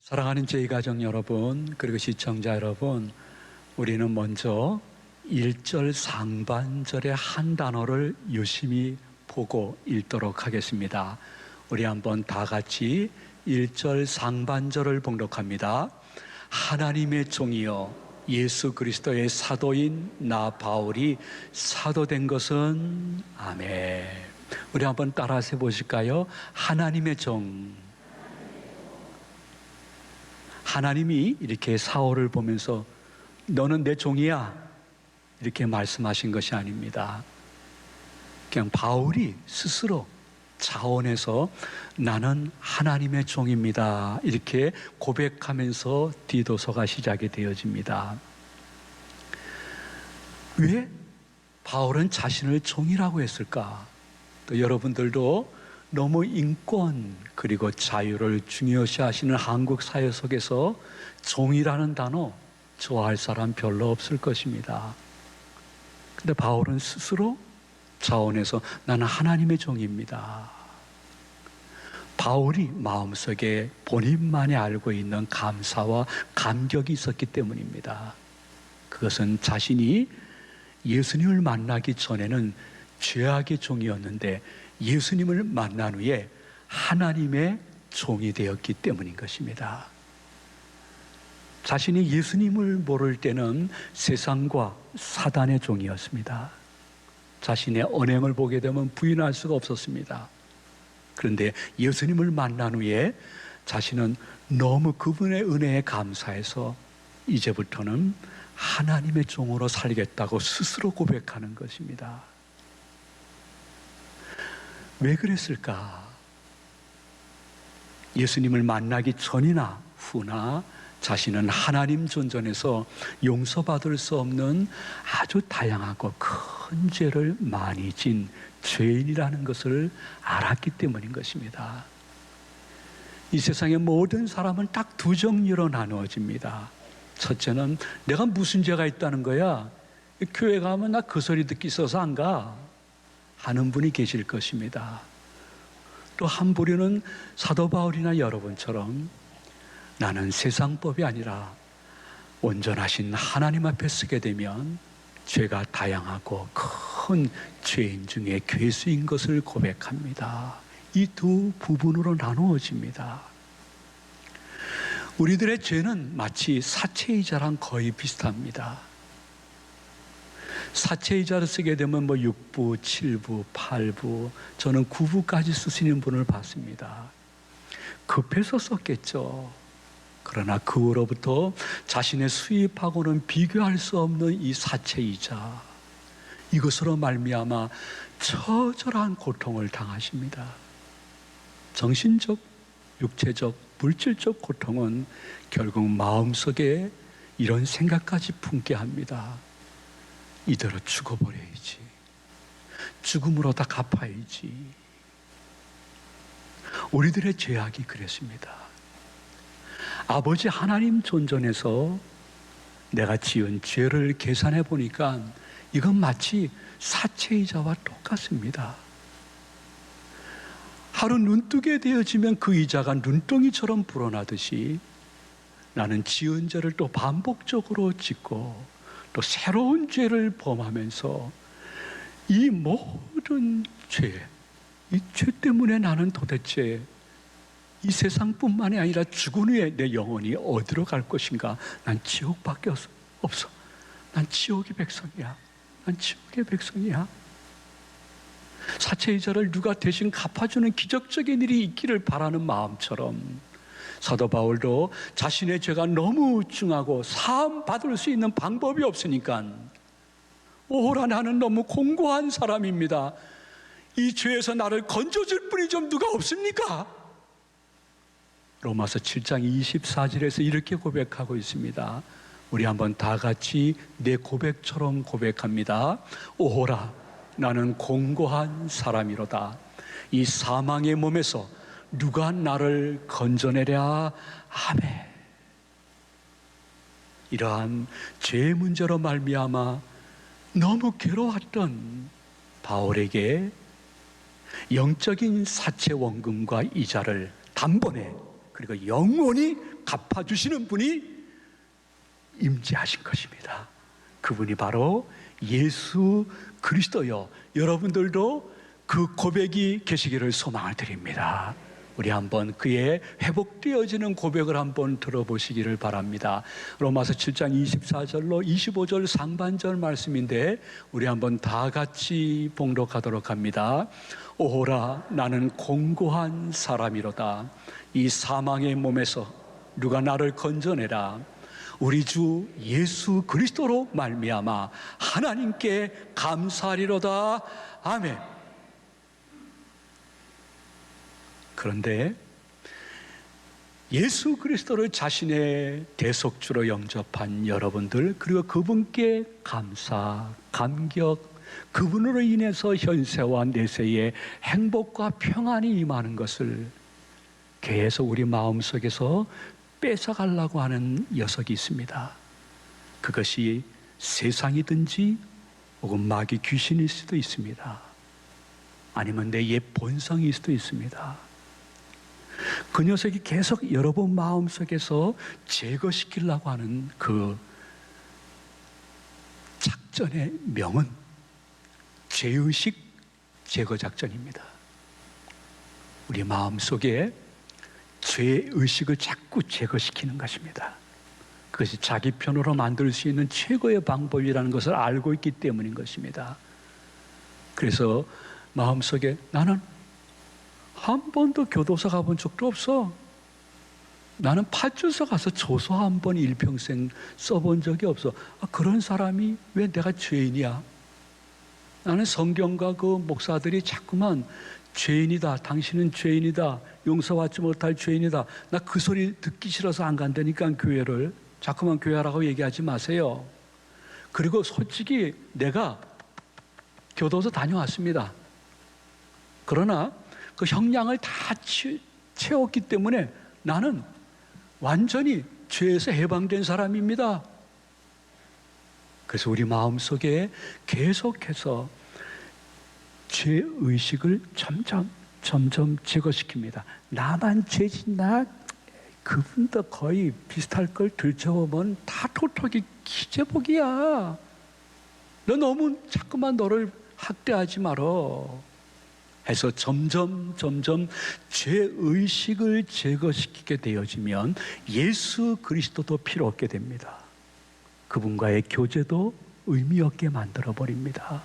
사랑하는 저희 가족 여러분, 그리고 시청자 여러분, 우리는 먼저 1절 상반절의 한 단어를 유심히 보고 읽도록 하겠습니다. 우리 한번 다 같이 1절 상반절을 봉독합니다. 하나님의 종이여 예수 그리스도의 사도인 나 바울이 사도된 것은 아멘. 우리 한번 따라서 해보실까요? 하나님의 종. 하나님이 이렇게 사울을 보면서 너는 내 종이야 이렇게 말씀하신 것이 아닙니다. 그냥 바울이 스스로 자원해서 나는 하나님의 종입니다 이렇게 고백하면서 디도서가 시작이 되어집니다. 왜 바울은 자신을 종이라고 했을까? 또 여러분들도 너무 인권 그리고 자유를 중요시하시는 한국 사회 속에서 종이라는 단어 좋아할 사람 별로 없을 것입니다. 근데 바울은 스스로 자원해서 나는 하나님의 종입니다. 바울이 마음속에 본인만이 알고 있는 감사와 감격이 있었기 때문입니다. 그것은 자신이 예수님을 만나기 전에는 죄악의 종이었는데 예수님을 만난 후에 하나님의 종이 되었기 때문인 것입니다. 자신이 예수님을 모를 때는 세상과 사단의 종이었습니다. 자신의 언행을 보게 되면 부인할 수가 없었습니다. 그런데 예수님을 만난 후에 자신은 너무 그분의 은혜에 감사해서 이제부터는 하나님의 종으로 살겠다고 스스로 고백하는 것입니다. 왜 그랬을까? 예수님을 만나기 전이나 후나 자신은 하나님 존전에서 용서받을 수 없는 아주 다양하고 큰 죄를 많이 진 죄인이라는 것을 알았기 때문인 것입니다. 이 세상의 모든 사람은 딱 두 종류로 나누어집니다. 첫째는 내가 무슨 죄가 있다는 거야? 교회 가면 나 그 소리 듣기 싫어서 안 가 하는 분이 계실 것입니다. 또 한 부류는 사도 바울이나 여러분처럼 나는 세상법이 아니라 온전하신 하나님 앞에 서게 되면 죄가 다양하고 큰 죄인 중에 괴수인 것을 고백합니다. 이 두 부분으로 나누어집니다. 우리들의 죄는 마치 사채이자랑 거의 비슷합니다. 사채이자를 쓰게 되면 6부, 7부, 8부, 저는 9부까지 쓰시는 분을 봤습니다. 급해서 썼겠죠. 그러나 그 후로부터 자신의 수입하고는 비교할 수 없는 이 사채이자, 이것으로 말미암아 처절한 고통을 당하십니다. 정신적, 육체적, 물질적 고통은 결국 마음속에 이런 생각까지 품게 합니다. 이대로 죽어버려야지. 죽음으로 다 갚아야지. 우리들의 죄악이 그랬습니다. 아버지 하나님 존전에서 내가 지은 죄를 계산해 보니까 이건 마치 사채이자와 똑같습니다. 하루 눈뜨게 되어지면 그 이자가 눈덩이처럼 불어나듯이 나는 지은 죄를 또 반복적으로 짓고 또 새로운 죄를 범하면서 이 모든 죄, 이 죄 때문에 나는 도대체 이 세상뿐만이 아니라 죽은 후에 내 영혼이 어디로 갈 것인가? 난 지옥밖에 없어. 난 지옥의 백성이야. 난 지옥의 백성이야. 사채이자를 누가 대신 갚아주는 기적적인 일이 있기를 바라는 마음처럼 사도 바울도 자신의 죄가 너무 중하고 사함 받을 수 있는 방법이 없으니까 오호라 나는 너무 공고한 사람입니다. 이 죄에서 나를 건져줄 분이 좀 누가 없습니까? 로마서 7장 24절에서 이렇게 고백하고 있습니다. 우리 한번 다 같이 내 고백처럼 고백합니다. 오호라 나는 공고한 사람이로다. 이 사망의 몸에서 누가 나를 건져내랴. 아멘. 이러한 죄의 문제로 말미암아 너무 괴로웠던 바울에게 영적인 사채 원금과 이자를 단번에 그리고 영원히 갚아주시는 분이 임재하신 것입니다. 그분이 바로 예수 그리스도요. 여러분들도 그 고백이 계시기를 소망을 드립니다. 우리 한번 그의 회복되어지는 고백을 한번 들어보시기를 바랍니다. 로마서 7장 24절로 25절 상반절 말씀인데 우리 한번 다 같이 봉독하도록 합니다. 오호라 나는 공고한 사람이로다. 이 사망의 몸에서 누가 나를 건져내라. 우리 주 예수 그리스도로 말미암아 하나님께 감사하리로다. 아멘. 그런데 예수 그리스도를 자신의 대속주로 영접한 여러분들, 그리고 그분께 감사, 감격, 그분으로 인해서 현세와 내세의 행복과 평안이 임하는 것을 계속 우리 마음속에서 뺏어가려고 하는 녀석이 있습니다. 그것이 세상이든지 혹은 마귀 귀신일 수도 있습니다. 아니면 내 옛 본성일 수도 있습니다. 그 녀석이 계속 여러분 마음속에서 제거시키려고 하는 그 작전의 명은 죄의식 제거 작전입니다. 우리 마음속에 죄의식을 자꾸 제거시키는 것입니다. 그것이 자기 편으로 만들 수 있는 최고의 방법이라는 것을 알고 있기 때문인 것입니다. 그래서 마음속에 나는 한 번도 교도소 가본 적도 없어. 나는 파출소 가서 조서 한 번 일평생 써본 적이 없어. 그런 사람이 왜 내가 죄인이야? 나는 성경과 그 목사들이 자꾸만 죄인이다, 당신은 죄인이다, 용서받지 못할 죄인이다. 나 그 소리 듣기 싫어서 안 간다니까 교회를. 자꾸만 교회라고 얘기하지 마세요. 그리고 솔직히 내가 교도소 다녀왔습니다. 그러나 그 형량을 다 채웠기 때문에 나는 완전히 죄에서 해방된 사람입니다. 그래서 우리 마음속에 계속해서 죄의식을 점점 제거시킵니다. 나만 죄진 나 그분도 거의 비슷할 걸 들춰보면 다 톡톡이 기재복이야. 너 너무 자꾸만 너를 학대하지 말어. 해서 점점 죄의식을 제거시키게 되어지면 예수 그리스도도 필요 없게 됩니다. 그분과의 교제도 의미 없게 만들어버립니다.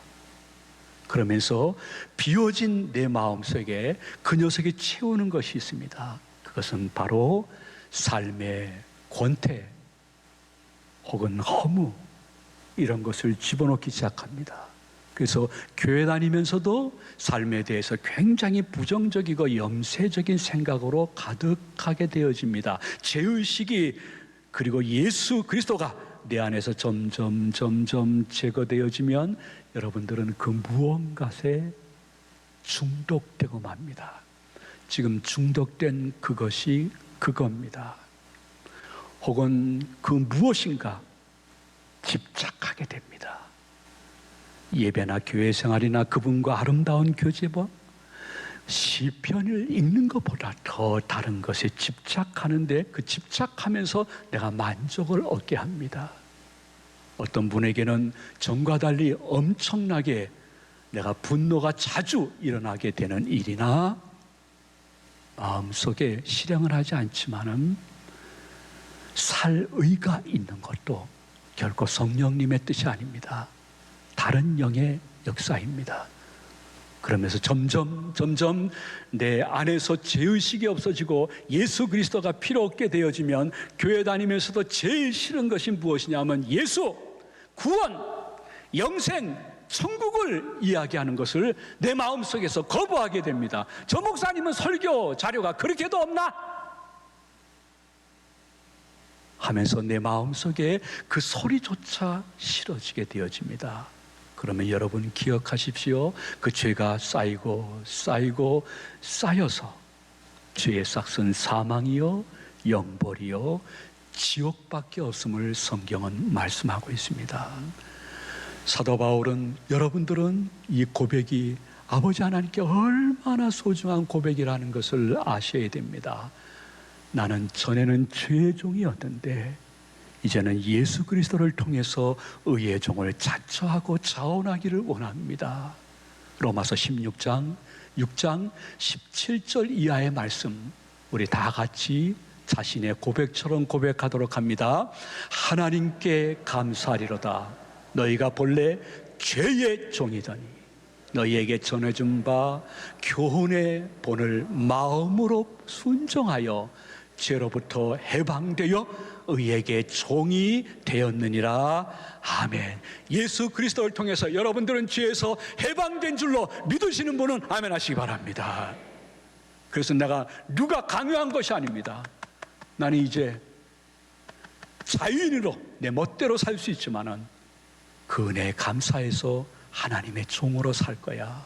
그러면서 비워진 내 마음속에 그 녀석이 채우는 것이 있습니다. 그것은 바로 삶의 권태 혹은 허무 이런 것을 집어넣기 시작합니다. 그래서 교회 다니면서도 삶에 대해서 굉장히 부정적이고 염세적인 생각으로 가득하게 되어집니다. 죄의식이 그리고 예수 그리스도가 내 안에서 점점 제거되어지면 여러분들은 그 무언가에 중독되고 맙니다. 지금 중독된 그것이 그겁니다. 혹은 그 무엇인가 집착하게 됩니다. 예배나 교회 생활이나 그분과 아름다운 교제법, 시편을 읽는 것보다 더 다른 것에 집착하는데 그 집착하면서 내가 만족을 얻게 합니다. 어떤 분에게는 전과 달리 엄청나게 내가 분노가 자주 일어나게 되는 일이나 마음속에 실행을 하지 않지만은 살 의가 있는 것도 결코 성령님의 뜻이 아닙니다. 다른 영의 역사입니다. 그러면서 점점 내 안에서 죄의식이 없어지고 예수 그리스도가 필요 없게 되어지면 교회 다니면서도 제일 싫은 것이 무엇이냐면 예수, 구원, 영생, 천국을 이야기하는 것을 내 마음속에서 거부하게 됩니다. 저 목사님은 설교 자료가 그렇게도 없나? 하면서 내 마음속에 그 소리조차 싫어지게 되어집니다. 그러면 여러분 기억하십시오. 그 죄가 쌓이고 쌓여서 죄의 싹은 사망이요 영벌이요 지옥밖에 없음을 성경은 말씀하고 있습니다. 사도 바울은 여러분들은 이 고백이 아버지 하나님께 얼마나 소중한 고백이라는 것을 아셔야 됩니다. 나는 전에는 죄의 종이었는데 이제는 예수 그리스도를 통해서 의의 종을 자처하고 자원하기를 원합니다. 로마서 16장 6장 17절 이하의 말씀, 우리 다 같이 자신의 고백처럼 고백하도록 합니다. 하나님께 감사하리로다. 너희가 본래 죄의 종이더니 너희에게 전해준 바 교훈의 본을 마음으로 순종하여 죄로부터 해방되어 의에게 종이 되었느니라. 아멘. 예수 그리스도를 통해서 여러분들은 죄에서 해방된 줄로 믿으시는 분은 아멘 하시기 바랍니다. 그래서 내가 누가 강요한 것이 아닙니다. 나는 이제 자유인으로 내 멋대로 살 수 있지만은 그 은혜에 감사해서 하나님의 종으로 살 거야.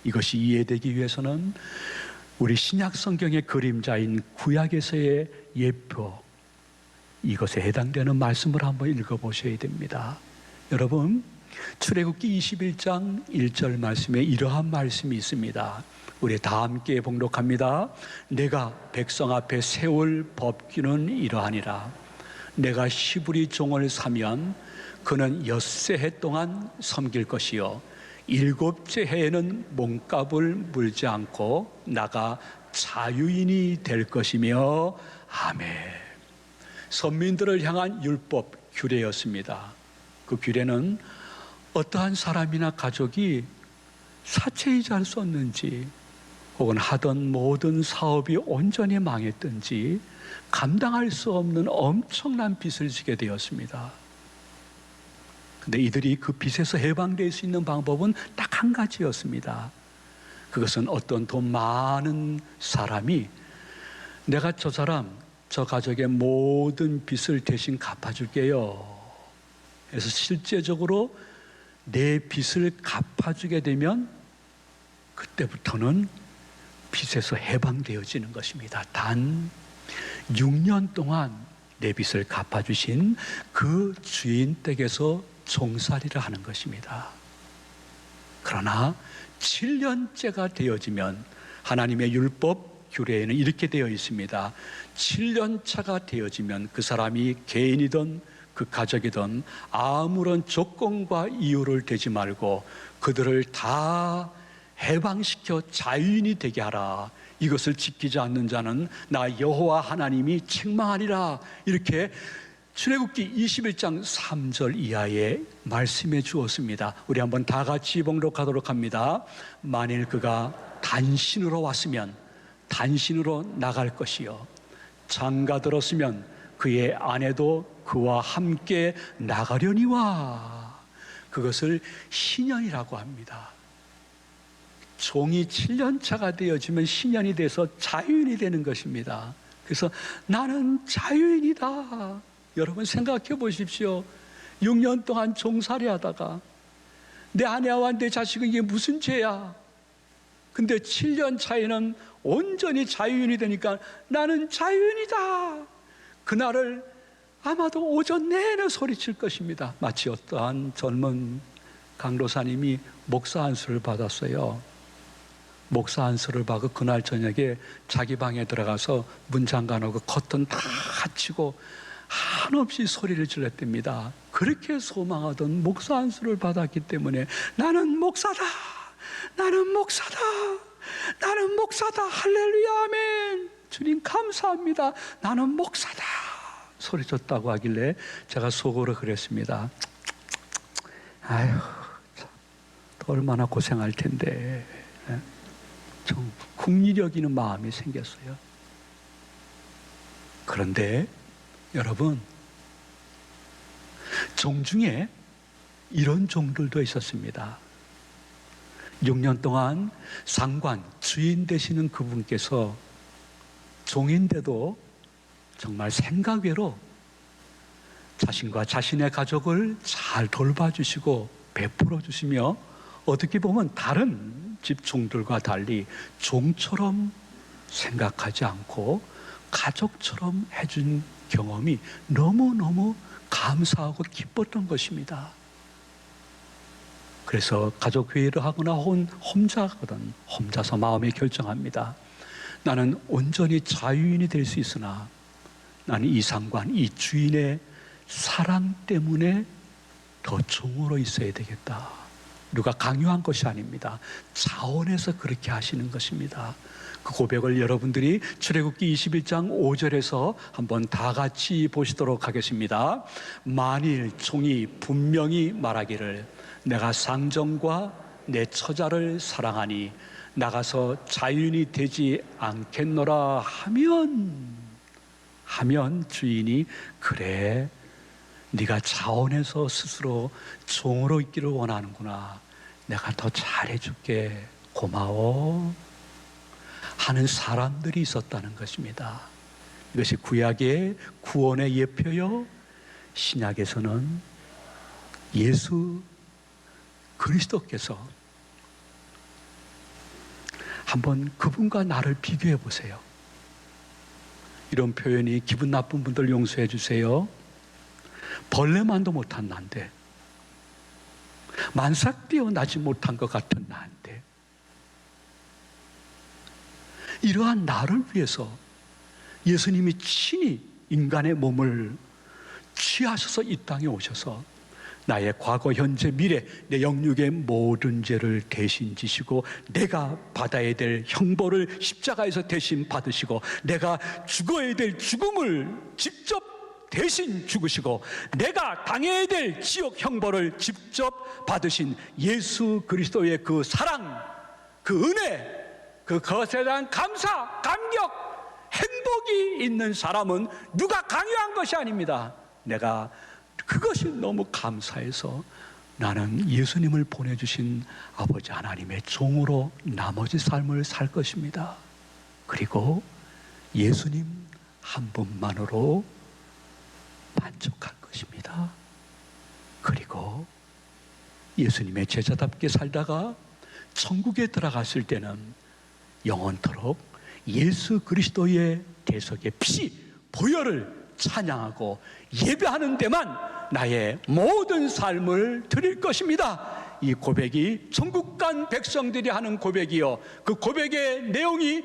이것이 이해되기 위해서는 우리 신약 성경의 그림자인 구약에서의 예표, 이것에 해당되는 말씀을 한번 읽어보셔야 됩니다. 여러분, 출애굽기 21장 1절 말씀에 이러한 말씀이 있습니다. 우리 다 함께 봉독합니다. 내가 백성 앞에 세울 법규는 이러하니라. 내가 시브리 종을 사면 그는 엿새 해 동안 섬길 것이요 일곱째 해에는 몸값을 물지 않고 나가 자유인이 될 것이며. 아멘. 선민들을 향한 율법 규례였습니다. 그 규례는 어떠한 사람이나 가족이 사채이자를 썼는지 혹은 하던 모든 사업이 온전히 망했든지 감당할 수 없는 엄청난 빚을 지게 되었습니다. 근데 이들이 그 빚에서 해방될 수 있는 방법은 딱 한 가지였습니다. 그것은 어떤 돈 많은 사람이 내가 저 사람, 저 가족의 모든 빚을 대신 갚아줄게요. 그래서 실제적으로 내 빚을 갚아주게 되면 그때부터는 빚에서 해방되어지는 것입니다. 단 6년 동안 내 빚을 갚아주신 그 주인 댁에서 종살이를 하는 것입니다. 그러나 7년째가 되어지면 하나님의 율법 규례에는 이렇게 되어 있습니다. 7년 차가 되어지면 그 사람이 개인이든 그 가족이든 아무런 조건과 이유를 대지 말고 그들을 다 해방시켜 자유인이 되게 하라. 이것을 지키지 않는 자는 나 여호와 하나님이 책망하리라. 이렇게 출애굽기 21장 3절 이하에 말씀해 주었습니다. 우리 한번 다 같이 봉독하도록 합니다. 만일 그가 단신으로 왔으면 단신으로 나갈 것이요 장가 들었으면 그의 아내도 그와 함께 나가려니와. 그것을 신년이라고 합니다. 종이 7년 차가 되어지면 신년이 돼서 자유인이 되는 것입니다. 그래서 나는 자유인이다. 여러분 생각해 보십시오. 6년 동안 종살이 하다가 내 아내와 내 자식은 이게 무슨 죄야? 근데 7년 차에는 온전히 자유인이 되니까 나는 자유인이다. 그날을 아마도 오전 내내 소리칠 것입니다. 마치 어떠한 젊은 강도사님이 목사 안수를 받았어요. 목사 안수를 받고 그날 저녁에 자기 방에 들어가서 문 잠가놓고 커튼 다 치고 한없이 소리를 질렀답니다. 그렇게 소망하던 목사 안수를 받았기 때문에 나는 목사다, 나는 목사다, 나는 목사다, 할렐루야 아멘, 주님 감사합니다, 나는 목사다 소리쳤다고 하길래 제가 속으로 그랬습니다. 아휴, 또 얼마나 고생할 텐데. 좀 국리 여기는 마음이 생겼어요. 그런데 여러분, 종 중에 이런 종들도 있었습니다. 6년 동안 상관, 주인 되시는 그분께서 종인데도 정말 생각외로 자신과 자신의 가족을 잘 돌봐주시고 베풀어 주시며 어떻게 보면 다른 집 종들과 달리 종처럼 생각하지 않고 가족처럼 해준 경험이 너무너무 감사하고 기뻤던 것입니다. 그래서 가족회의를 하거나 혼자거든 혼자서 마음에 결정합니다. 나는 온전히 자유인이 될 수 있으나 나는 이 상관, 이 주인의 사랑 때문에 더 종으로 있어야 되겠다. 누가 강요한 것이 아닙니다. 자원해서 그렇게 하시는 것입니다. 그 고백을 여러분들이 출애굽기 21장 5절에서 한번 다 같이 보시도록 하겠습니다. 만일 종이 분명히 말하기를 내가 상정과 내 처자를 사랑하니 나가서 자유인이 되지 않겠노라 하면 주인이 그래 네가 자원해서 스스로 종으로 있기를 원하는구나. 내가 더 잘해줄게. 고마워. 하는 사람들이 있었다는 것입니다. 이것이 구약의 구원의 예표요, 신약에서는 예수 그리스도께서 한번 그분과 나를 비교해 보세요. 이런 표현이 기분 나쁜 분들 용서해 주세요. 벌레만도 못한 나인데, 만삭 뛰어나지 못한 것 같은 나인데, 이러한 나를 위해서 예수님이 친히 인간의 몸을 취하셔서 이 땅에 오셔서 나의 과거, 현재, 미래, 내 영육의 모든 죄를 대신 지시고 내가 받아야 될 형벌을 십자가에서 대신 받으시고 내가 죽어야 될 죽음을 직접 대신 죽으시고 내가 당해야 될 지옥 형벌을 직접 받으신 예수 그리스도의 그 사랑, 그 은혜, 그것에 대한 감사, 감격, 행복이 있는 사람은 누가 강요한 것이 아닙니다. 내가 그것이 너무 감사해서 나는 예수님을 보내주신 아버지 하나님의 종으로 나머지 삶을 살 것입니다. 그리고 예수님 한 분만으로 만족할 것입니다. 그리고 예수님의 제자답게 살다가 천국에 들어갔을 때는 영원토록 예수 그리스도의 대속의 피, 보혈을 찬양하고 예배하는 데만 나의 모든 삶을 드릴 것입니다. 이 고백이 천국 간 백성들이 하는 고백이요, 그 고백의 내용이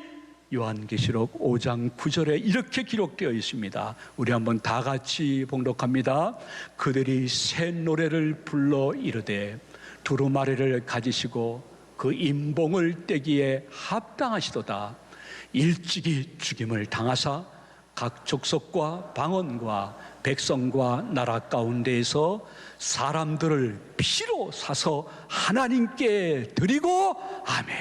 요한계시록 5장 9절에 이렇게 기록되어 있습니다. 우리 한번 다 같이 봉독합니다. 그들이 새 노래를 불러 이르되 두루마리를 가지시고 그 임봉을 떼기에 합당하시도다. 일찍이 죽임을 당하사 각 족속과 방언과 백성과 나라 가운데에서 사람들을 피로 사서 하나님께 드리고 아멘.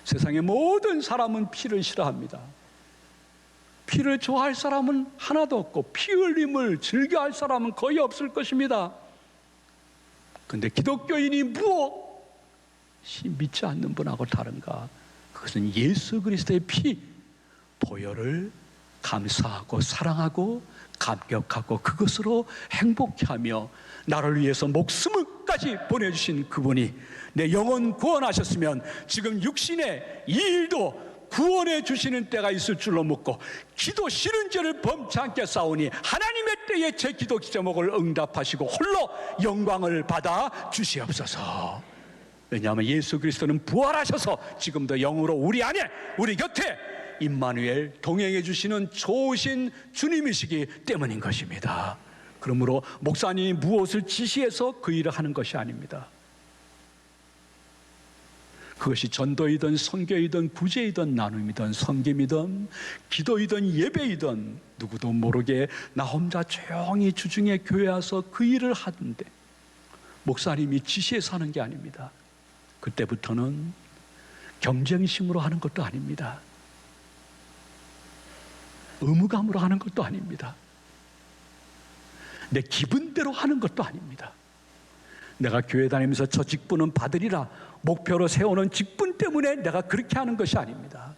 세상의 모든 사람은 피를 싫어합니다. 피를 좋아할 사람은 하나도 없고 피 흘림을 즐겨할 사람은 거의 없을 것입니다. 그런데 기독교인이 무엇이 믿지 않는 분하고 다른가? 그것은 예수 그리스도의 피, 보혈을 감사하고 사랑하고 감격하고 그것으로 행복해하며 나를 위해서 목숨을까지 보내주신 그분이 내 영혼 구원하셨으면 지금 육신의 이 일도 구원해 주시는 때가 있을 줄로 믿고 기도 싫은 죄를 범치 않게 싸우니 하나님의 때에 제 기도 제목을 응답하시고 홀로 영광을 받아 주시옵소서. 왜냐하면 예수 그리스도는 부활하셔서 지금도 영으로 우리 안에, 우리 곁에 임마누엘 동행해 주시는 좋으신 주님이시기 때문인 것입니다. 그러므로 목사님이 무엇을 지시해서 그 일을 하는 것이 아닙니다. 그것이 전도이든 선교이든 구제이든 나눔이든 섬김이든 기도이든 예배이든 누구도 모르게 나 혼자 조용히 주중에 교회 와서 그 일을 하는데 목사님이 지시해서 하는 게 아닙니다. 그때부터는 경쟁심으로 하는 것도 아닙니다. 의무감으로 하는 것도 아닙니다. 내 기분대로 하는 것도 아닙니다. 내가 교회 다니면서 저 직분은 받으리라 목표로 세우는 직분 때문에 내가 그렇게 하는 것이 아닙니다.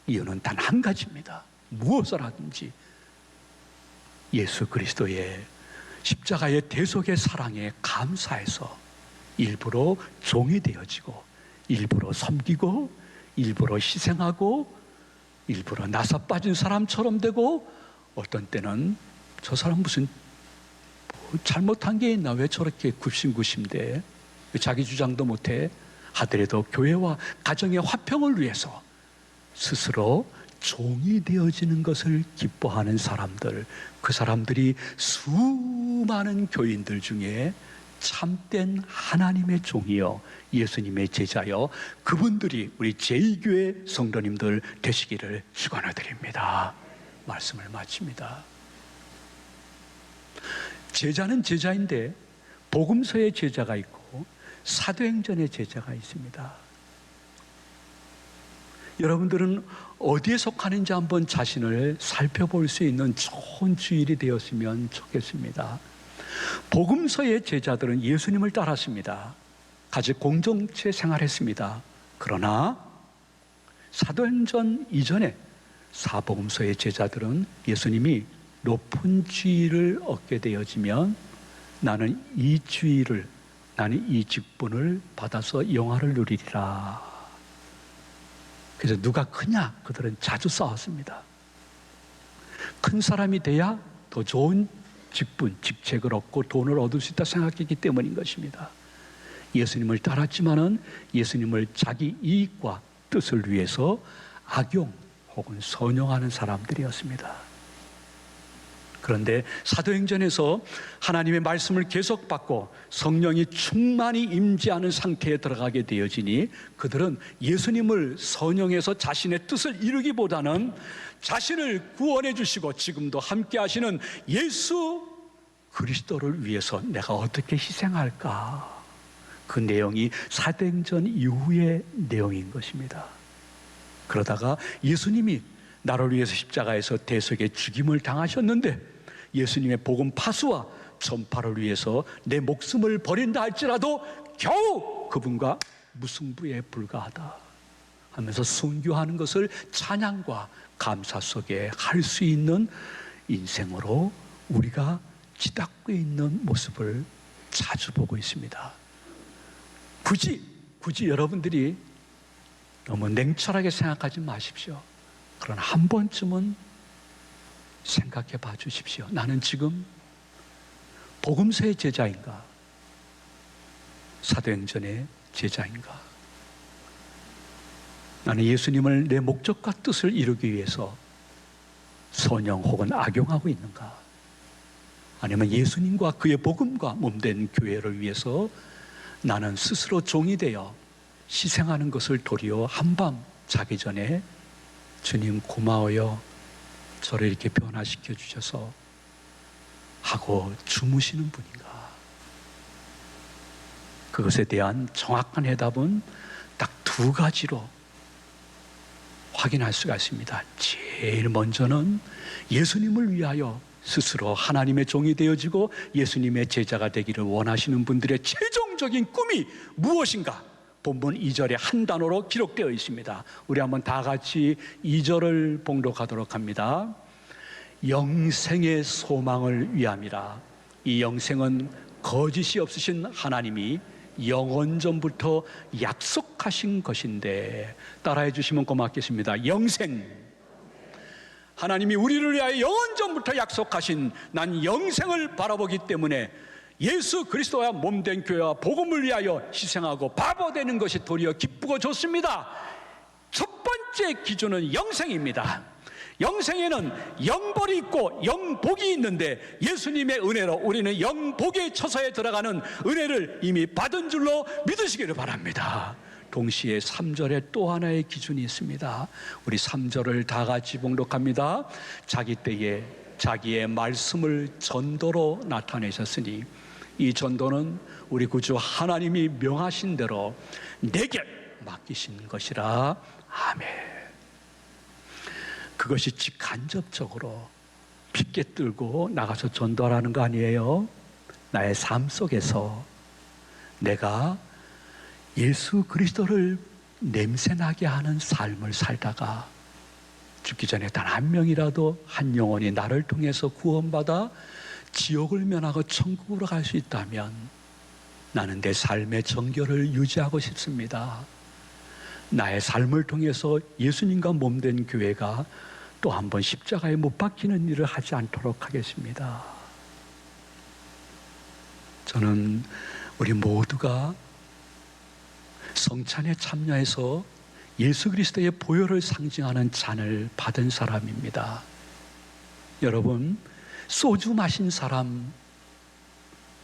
이유는 단 한 가지입니다. 무엇을 하든지 예수 그리스도의 십자가의 대속의 사랑에 감사해서 일부러 종이 되어지고 일부러 섬기고 일부러 희생하고 일부러 나사 빠진 사람처럼 되고 어떤 때는 저 사람 무슨 잘못한 게 있나 왜 저렇게 굽신굽신대 자기 주장도 못해 하더라도 교회와 가정의 화평을 위해서 스스로 종이 되어지는 것을 기뻐하는 사람들, 그 사람들이 수많은 교인들 중에 참된 하나님의 종이요 예수님의 제자요, 그분들이 우리 제2교회 성도님들 되시기를 축원드립니다. 말씀을 마칩니다. 제자는 제자인데 복음서의 제자가 있고 사도행전의 제자가 있습니다. 여러분들은 어디에 속하는지 한번 자신을 살펴볼 수 있는 좋은 주일이 되었으면 좋겠습니다. 복음서의 제자들은 예수님을 따랐습니다. 같이 공동체 생활했습니다. 그러나 사도행전 이전에 사복음서의 제자들은 예수님이 높은 지위를 얻게 되어지면 나는 이 지위를, 나는 이 직분을 받아서 영화를 누리리라. 그래서 누가 크냐? 그들은 자주 싸웠습니다. 큰 사람이 돼야 더 좋은 직분, 직책을 얻고 돈을 얻을 수 있다 생각했기 때문인 것입니다. 예수님을 따랐지만은 예수님을 자기 이익과 뜻을 위해서 악용 혹은 선용하는 사람들이었습니다. 그런데 사도행전에서 하나님의 말씀을 계속 받고 성령이 충만히 임재하는 상태에 들어가게 되어지니 그들은 예수님을 선용해서 자신의 뜻을 이루기보다는 자신을 구원해 주시고 지금도 함께 하시는 예수 그리스도를 위해서 내가 어떻게 희생할까? 그 내용이 사도행전 이후의 내용인 것입니다. 그러다가 예수님이 나를 위해서 십자가에서 대속의 죽임을 당하셨는데 예수님의 복음 파수와 전파를 위해서 내 목숨을 버린다 할지라도 겨우 그분과 무승부에 불과하다 하면서 순교하는 것을 찬양과 감사 속에 할 수 있는 인생으로 우리가 치닫고 있는 모습을 자주 보고 있습니다. 굳이 여러분들이 너무 냉철하게 생각하지 마십시오. 그러나 한 번쯤은 생각해 봐 주십시오. 나는 지금 복음서의 제자인가? 사도행전의 제자인가? 나는 예수님을 내 목적과 뜻을 이루기 위해서 선용 혹은 악용하고 있는가? 아니면 예수님과 그의 복음과 몸된 교회를 위해서 나는 스스로 종이 되어 희생하는 것을 도리어 한밤 자기 전에 주님 고마워요, 저를 이렇게 변화시켜 주셔서 하고 주무시는 분인가? 그것에 대한 정확한 해답은 딱 두 가지로 확인할 수가 있습니다. 제일 먼저는 예수님을 위하여 스스로 하나님의 종이 되어지고 예수님의 제자가 되기를 원하시는 분들의 최종적인 꿈이 무엇인가? 본문 2절에 한 단어로 기록되어 있습니다. 우리 한번 다 같이 2절을 봉독하도록 합니다. 영생의 소망을 위함이라. 이 영생은 거짓이 없으신 하나님이 영원전부터 약속하신 것인데, 따라해 주시면 고맙겠습니다. 영생, 하나님이 우리를 위하여 영원전부터 약속하신 난 영생을 바라보기 때문에 예수 그리스도와 몸된 교회와 복음을 위하여 희생하고 바보되는 것이 도리어 기쁘고 좋습니다. 첫 번째 기준은 영생입니다. 영생에는 영벌이 있고 영복이 있는데 예수님의 은혜로 우리는 영복의 처소에 들어가는 은혜를 이미 받은 줄로 믿으시기를 바랍니다. 동시에 3절에 또 하나의 기준이 있습니다. 우리 3절을 다 같이 봉독합니다. 자기 때에 자기의 말씀을 전도로 나타내셨으니 이 전도는 우리 구주 하나님이 명하신 대로 내게 맡기신 것이라. 아멘. 그것이 직간접적으로 빗게 들고 나가서 전도하라는 거 아니에요. 나의 삶 속에서 내가 예수 그리스도를 냄새나게 하는 삶을 살다가 죽기 전에 단 한 명이라도 한 영혼이 나를 통해서 구원받아 지옥을 면하고 천국으로 갈 수 있다면 나는 내 삶의 정결을 유지하고 싶습니다. 나의 삶을 통해서 예수님과 몸된 교회가 또 한 번 십자가에 못 박히는 일을 하지 않도록 하겠습니다. 저는 우리 모두가 성찬에 참여해서 예수 그리스도의 보혈을 상징하는 잔을 받은 사람입니다. 여러분, 소주 마신 사람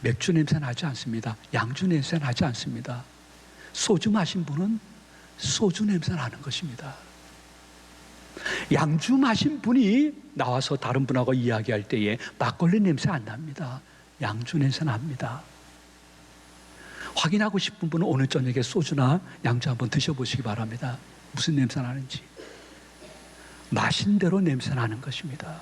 맥주 냄새 나지 않습니다. 양주 냄새 나지 않습니다. 소주 마신 분은 소주 냄새 나는 것입니다. 양주 마신 분이 나와서 다른 분하고 이야기할 때에 막걸리 냄새 안 납니다. 양주 냄새 납니다. 확인하고 싶은 분은 오늘 저녁에 소주나 양주 한번 드셔보시기 바랍니다. 무슨 냄새 나는지. 마신 대로 냄새 나는 것입니다.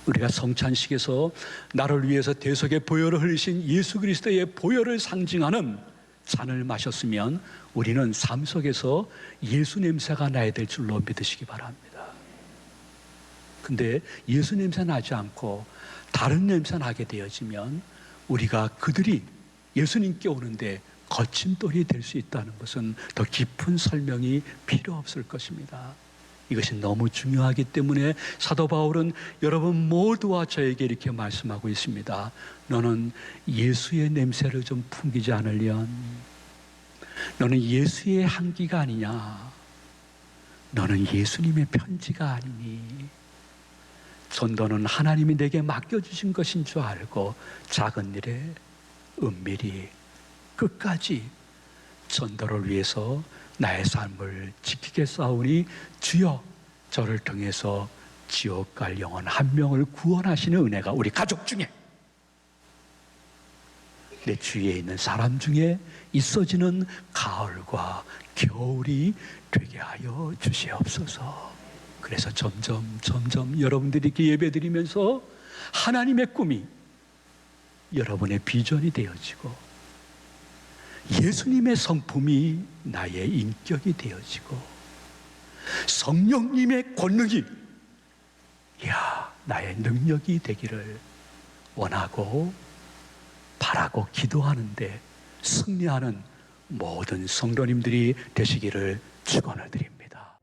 우리가 성찬식에서 나를 위해서 대속의 보혈을 흘리신 예수 그리스도의 보혈을 상징하는 잔을 마셨으면 우리는 삶 속에서 예수 냄새가 나야 될 줄로 믿으시기 바랍니다. 근데 예수 냄새 나지 않고 다른 냄새 나게 되어지면 우리가 그들이 예수님께 오는데 거침돌이 될 수 있다는 것은 더 깊은 설명이 필요 없을 것입니다. 이것이 너무 중요하기 때문에 사도 바울은 여러분 모두와 저에게 이렇게 말씀하고 있습니다. 너는 예수의 냄새를 좀 풍기지 않으련 너는 예수의 향기가 아니냐. 너는 예수님의 편지가 아니니. 전도는 하나님이 내게 맡겨주신 것인 줄 알고 작은 일에 은밀히 끝까지 전도를 위해서 나의 삶을 지키게 싸우니 주여 저를 통해서 지옥 갈 영혼 한 명을 구원하시는 은혜가 우리 가족 중에 내 주위에 있는 사람 중에 있어지는 가을과 겨울이 되게 하여 주시옵소서. 그래서 점점 여러분들이 이렇게 예배드리면서 하나님의 꿈이 여러분의 비전이 되어지고 예수님의 성품이 나의 인격이 되어지고 성령님의 권능이 나의 능력이 되기를 원하고 바라고 기도하는데 승리하는 모든 성도님들이 되시기를 축원을 드립니다.